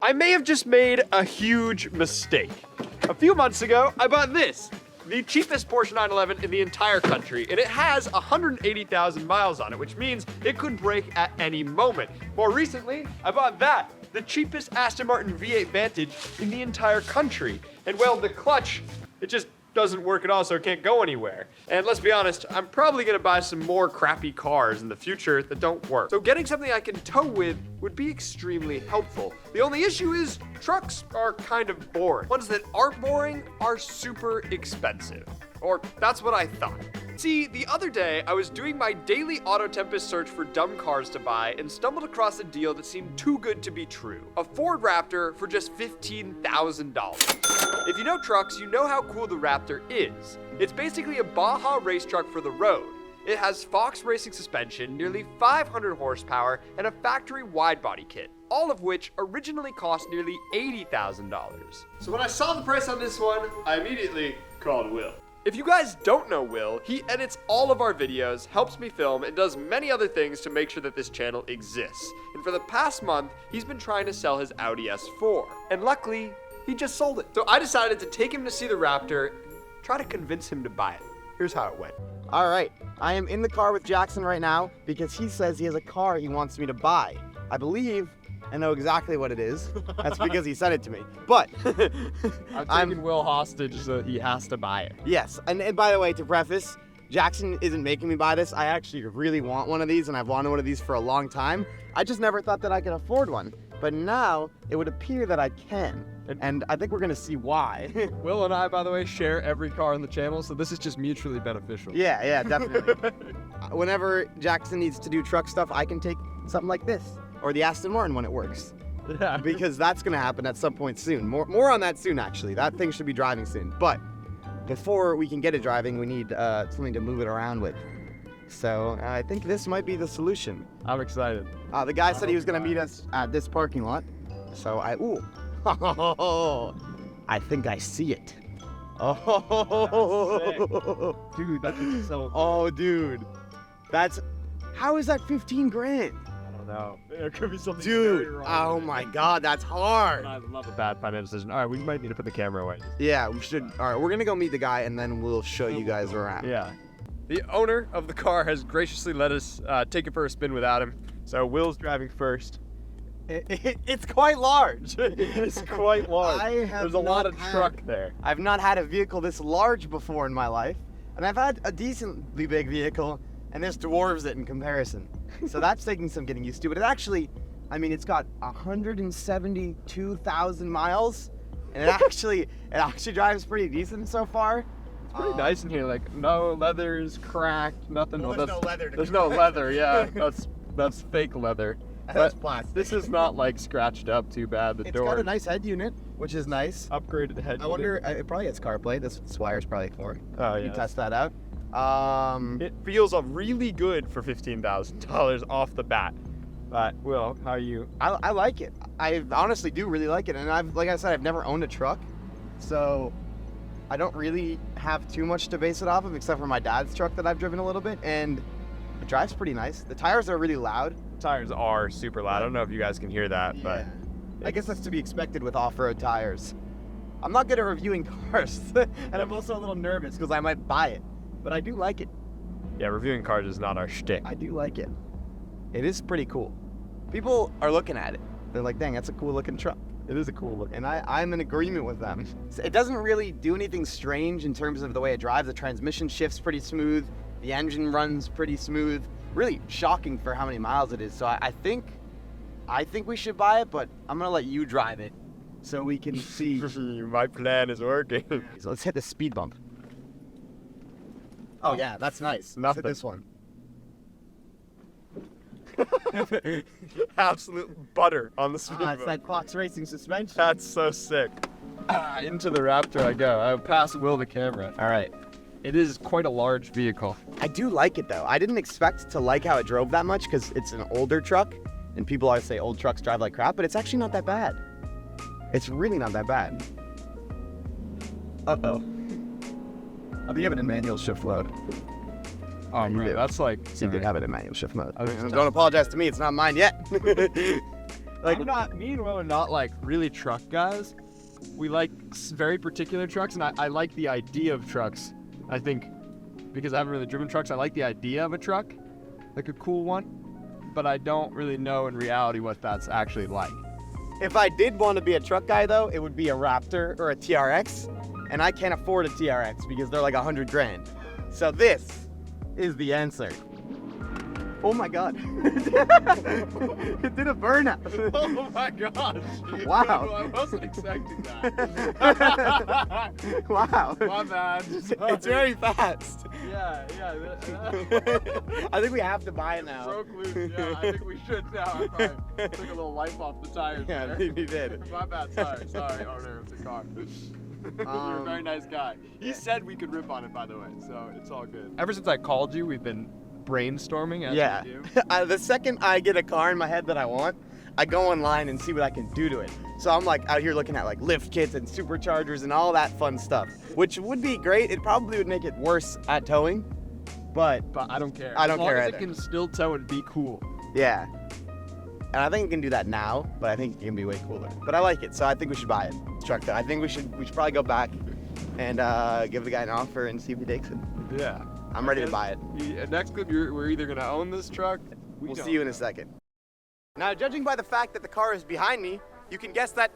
I may have just made a huge mistake. A few months ago, I bought this, the cheapest Porsche 911 in the entire country, and it has 180,000 miles on it, which means it could break at any moment. More recently, I bought that, the cheapest Aston Martin V8 Vantage in the entire country. And well, the clutch, it just doesn't work at all, so it can't go anywhere. And let's be honest, I'm probably gonna buy some more crappy cars in the future that don't work. So getting something I can tow with would be extremely helpful. The only issue is trucks are kind of boring. Ones that aren't boring are super expensive. Or that's what I thought. See, the other day, I was doing my daily Auto Tempest search for dumb cars to buy and stumbled across a deal that seemed too good to be true. A Ford Raptor for just $15,000. If you know trucks, you know how cool the Raptor is. It's basically a Baja race truck for the road. It has Fox racing suspension, nearly 500 horsepower, and a factory wide body kit, all of which originally cost nearly $80,000. So when I saw the price on this one, I immediately called Will. If you guys don't know Will, he edits all of our videos, helps me film, and does many other things to make sure that this channel exists. And for the past month, he's been trying to sell his Audi S4. And luckily, he just sold it. So I decided to take him to see the Raptor and try to convince him to buy it. Here's how it went. All right, I am in the car with Jackson right now because he says he has a car he wants me to buy. I believe I know exactly what it is. That's because he sent it to me. But I'm taking Will hostage, so he has to buy it. Yes, and by the way, to preface, Jackson isn't making me buy this. I actually really want one of these, and I've wanted one of these for a long time. I just never thought that I could afford one. But now, it would appear that I can. And I think we're gonna see why. Will and I, by the way, share every car on the channel, so this is just mutually beneficial. Yeah, definitely. Whenever Jackson needs to do truck stuff, I can take something like this. Or the Aston Martin when it works. Yeah. Because that's gonna happen at some point soon. More on that soon, actually. That thing should be driving soon. But before we can get it driving, we need something to move it around with. So I think this might be the solution. I'm excited. The guy said he was gonna meet us at this parking lot. So I think I see it. Oh, Dude, that's so... Oh, dude. How is that 15 grand? No, there could be something Dude, very wrong oh with it. my God, that's hard. I love a bad finance decision. All right, we might need to put the camera away. Yeah, we should. All right, we're gonna go meet the guy and then we'll show you guys around. Yeah. The owner of the car has graciously let us take it for a spin without him. So Will's driving first. It's quite large. It's quite large. There's a lot of truck there. I've not had a vehicle this large before in my life, and I've had a decently big vehicle, and this dwarves it in comparison. So that's taking some getting used to, but it actually, I mean, it's got 172,000 miles, and it actually drives pretty decent so far. It's pretty nice in here. Like, no leather's cracked, nothing. Well, there's no leather. There's no leather, yeah. That's fake leather. That's But plastic. this is not, like, scratched up too bad. The It's door. got a nice head unit, which is nice. Upgraded head. I wonder, it probably has CarPlay. This wire's probably for it. Oh, You yeah. can test that out. It feels really good for $15,000 off the bat. But Will, how are you? I like it. I honestly do really like it, and like I said, I've never owned a truck, so I don't really have too much to base it off of, except for my dad's truck that I've driven a little bit, and it drives pretty nice. The tires are really loud. Tires are super loud. I don't know if you guys can hear that, but I guess that's to be expected with off-road tires. I'm not good at reviewing cars, and I'm also a little nervous because I might buy it, but I do like it. yeah, reviewing cars is not our shtick. I do like it. It is pretty cool. People are looking at it. They're like, dang, that's a cool looking truck. It is a cool look. And I'm in agreement with them. It doesn't really do anything strange in terms of the way it drives. The transmission shifts pretty smooth. The engine runs pretty smooth. Really shocking for how many miles it is. So I think we should buy it, but I'm gonna let you drive it so we can see. My plan is working. So let's hit the speed bump. Oh yeah, that's nice. Let's hit this one. Absolute butter on the speed It's bump. that Fox Racing suspension. That's so sick. Into the Raptor I go. I pass Will the camera. All right. It is quite a large vehicle. I do like it though. I didn't expect to like how it drove that much because it's an older truck, and people always say old trucks drive like crap, but it's actually not that bad. It's really not that bad. Uh-oh. I think I have it in manual shift mode. Oh, do. man, that's like... So you did have it in manual shift mode. I was just- Don't apologize to me, it's not mine yet. Like, me and Will are not like really truck guys. We like very particular trucks, and I like the idea of trucks. I think because I haven't really driven trucks, I like the idea of a truck, like a cool one, but I don't really know in reality what that's actually like. If I did want to be a truck guy though, it would be a Raptor or a TRX, and I can't afford a TRX because they're like 100 grand. So this is the answer. Oh my God. It did a burnout. Oh my gosh. Wow. I wasn't expecting that. Wow. My bad. It's very fast. Yeah. I think we have to buy it now. Broke loose. Yeah, I think we should now. I probably took a little life off the tires. Yeah, there. maybe you did. My bad. Sorry, owner of the car. You're a very nice guy. He said we could rip on it, by the way, so it's all good. Ever since I called you, we've been brainstorming as Yeah. we do. The second I get a car in my head that I want, I go online and see what I can do to it. So I'm like out here looking at like lift kits and superchargers and all that fun stuff, which would be great. It probably would make it worse at towing, but I don't care. I don't care As long as either. it can still tow and be cool. yeah. And I think it can do that now, but I think it can be way cooler. But I like it, so I think we should buy it. Truck that. I think we should probably go back and give the guy an offer and see if he takes it. Yeah. I'm ready to buy it. Next clip, we're either gonna own this truck. We'll see you in a second. Now, judging by the fact that the car is behind me, you can guess that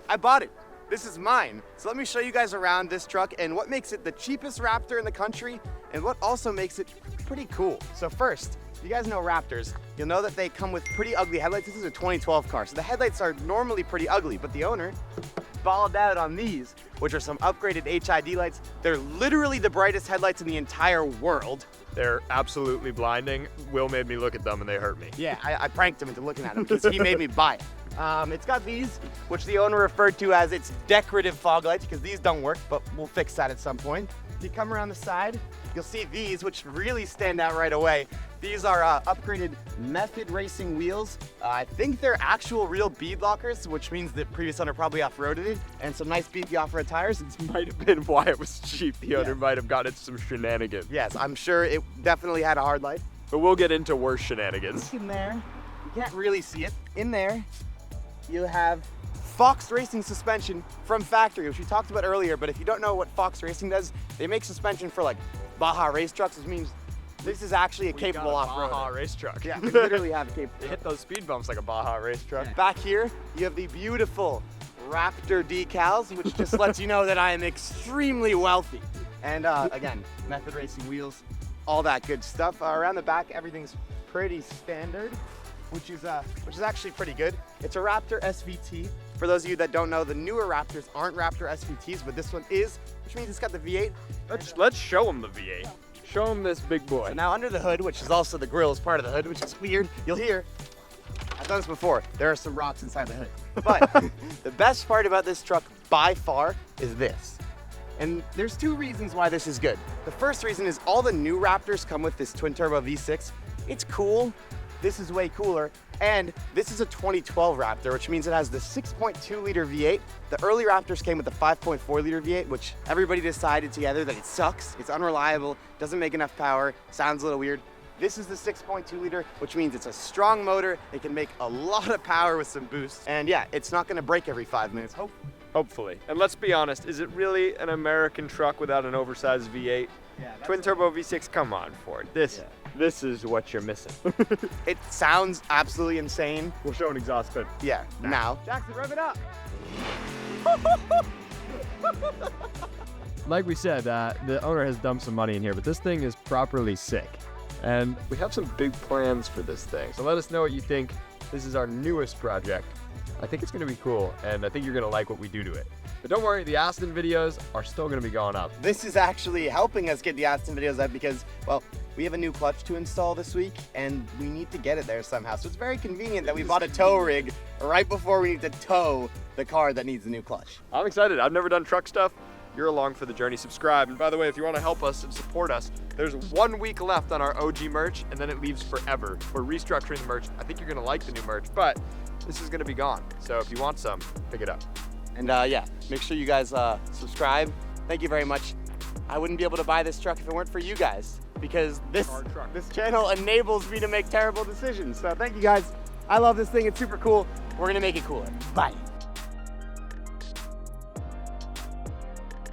I bought it. This is mine. So let me show you guys around this truck and what makes it the cheapest Raptor in the country and what also makes it pretty cool. So first, if you guys know Raptors, you'll know that they come with pretty ugly headlights. This is a 2012 car, so the headlights are normally pretty ugly, but the owner balled out on these, which are some upgraded HID lights. They're literally the brightest headlights in the entire world. They're absolutely blinding. Will made me look at them and they hurt me. Yeah, I pranked him into looking at them because he made me buy it. It's got these, which the owner referred to as its decorative fog lights because these don't work, but we'll fix that at some point. If you come around the side, you'll see these, which really stand out right away. These are upgraded Method Racing wheels. I think they're actual real bead lockers, which means the previous owner probably off-roaded it, and some nice beefy off-road tires. This might have been why it was cheap. The owner might have got into some shenanigans. Yes, I'm sure it definitely had a hard life. But we'll get into worse shenanigans. In there, you can't really see it. In there, you have Fox Racing suspension from factory, which we talked about earlier, but if you don't know what Fox Racing does, they make suspension for like Baja race trucks, which means this is actually a capable off-road. Baja race truck. Yeah, we literally have a capable. They hit those speed bumps like a Baja race truck. Yeah. Back here, you have the beautiful Raptor decals, which just lets you know that I am extremely wealthy. And again, Method Racing wheels, all that good stuff. Around the back, everything's pretty standard, which is actually pretty good. It's a Raptor SVT. For those of you that don't know, the newer Raptors aren't Raptor SVTs, but this one is, which means it's got the V8. Let's show them the V8. Show them this big boy. So now under the hood, which is also the grill is part of the hood, which is weird, you'll hear, I've done this before, there are some rocks inside the hood. But the best part about this truck by far is this. And there's two reasons why this is good. The first reason is all the new Raptors come with this twin turbo V6. It's cool. This is way cooler. And this is a 2012 Raptor, which means it has the 6.2 liter V8. The early Raptors came with the 5.4 liter V8, which everybody decided together that it sucks. It's unreliable, doesn't make enough power, sounds a little weird. This is the 6.2 liter, which means it's a strong motor. It can make a lot of power with some boost. And yeah, it's not gonna break every 5 minutes, Hopefully. And let's be honest, is it really an American truck without an oversized V8? Yeah, Twin turbo V6, come on, Ford. This is what you're missing. It sounds absolutely insane. We'll show an exhaust clip. Yeah, now. Jackson, rev it up. Like we said, the owner has dumped some money in here, but this thing is properly sick. And we have some big plans for this thing. So let us know what you think. This is our newest project. I think it's gonna be cool, and I think you're gonna like what we do to it. But don't worry, the Aston videos are still gonna be going up. This is actually helping us get the Aston videos up because, well, we have a new clutch to install this week and we need to get it there somehow. So it's very convenient that we bought a tow rig right before we need to tow the car that needs the new clutch. I'm excited. I've never done truck stuff. You're along for the journey. Subscribe. And by the way, if you want to help us and support us, there's 1 week left on our OG merch and then it leaves forever. We're restructuring the merch. I think you're gonna like the new merch, but this is gonna be gone. So if you want some, pick it up. And yeah, make sure you guys subscribe. Thank you very much. I wouldn't be able to buy this truck if it weren't for you guys because this channel enables me to make terrible decisions. So thank you guys. I love this thing. It's super cool. We're gonna make it cooler. Bye.